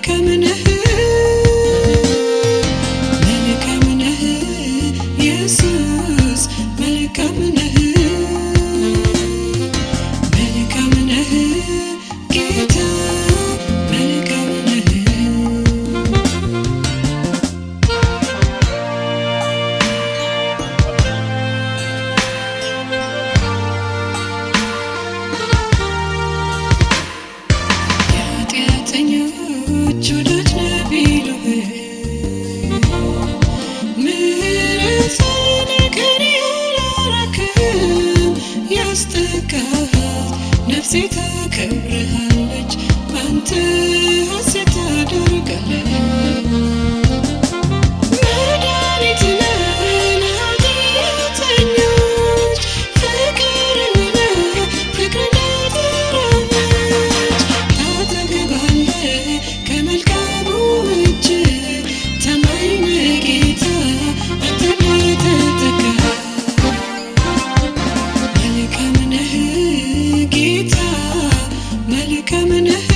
መልካም ነህ መልካም ነህ ኢየሱስ መልካም ነህ መልካም ነህ ጌታ መልካም ነህ የኃጢአተኞች ወዳጅ ነህ ቢሉህ ምሕረትን ከኔ አላራቅም ያስጠጋሃት ነፍሴ ታከብርሃለች ባንተ ሐሴት ታደርጋለች መድኃኒት ነህ ለኃጢአተኞች ፍቅርም ነህ ፍቅርን ለተራበች ታጠግባለህ ከመልካሙ እጅ ታማኝ ነህ ጌታ አንተ ለተጠጋ መልካም ነህ ጌታ መልካም ነህ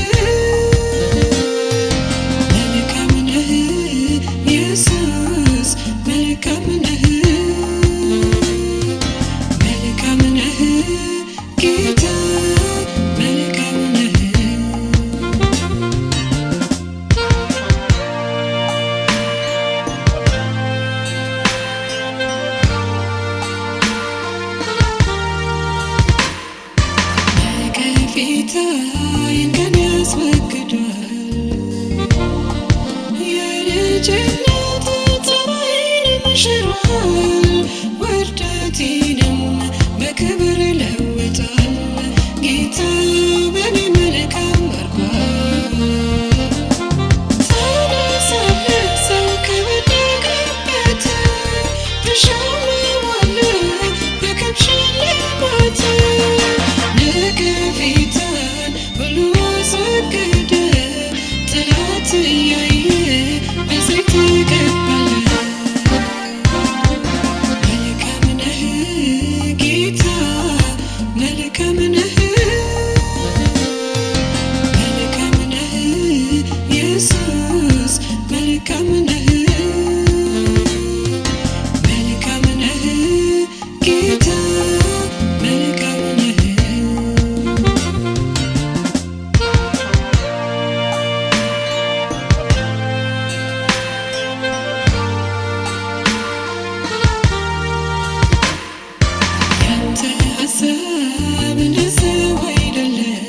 መልካም ነህ ኢየሱስ መልካም ነህ መልካም ነህ ጌታ መልካም ነህ ነቀፌታዬን ከኔ አስወግዷል የልጅነት ጠባዬንም ሽሯል ውርደቴንም በክብር ለውጧል ጌታ በኔ መልካም አድርጓል ታነሳለህ ሰው ከወደቀበት ትሾመዋለህ በክብር ሽልማት ነቀፌታን ሁሉ አስወግደህ ጠላት እያየ በዘይት ትቀባለህ መልካም ነህ ጌታ መልካም ነህ መልካም ነህ ኢየሱስ መልካም ነህ መልካም ነህ ጌታ መልካም ነህ ያንተ ሐሳብ እንደ ሰው አይደለም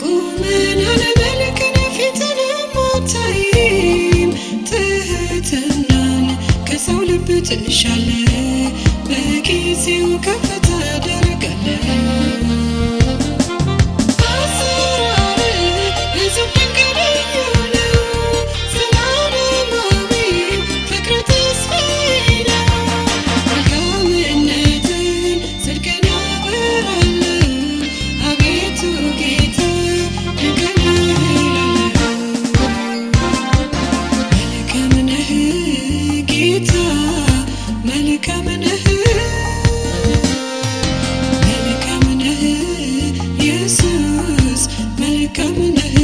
ቁመና ለመልክን ፊትንም አታይም ትሕትናን ከሰው ልብ ትሻለህ በጊዜው ከፍ ታደርጋለህ አሰራርህ ለሰው ድንቅ ልዩ ነው ዘላለማዊ ፍቅርህ ተስፋዬ ነው መልካምነትን ጽድቅን አወራለሁ አቤቱ ጌታ ድንቅ ነህ እላለሁ መልካም ነህ ጌታ መልካም ነህ መልካም ነህ ኢየሱስ መልካም ነህ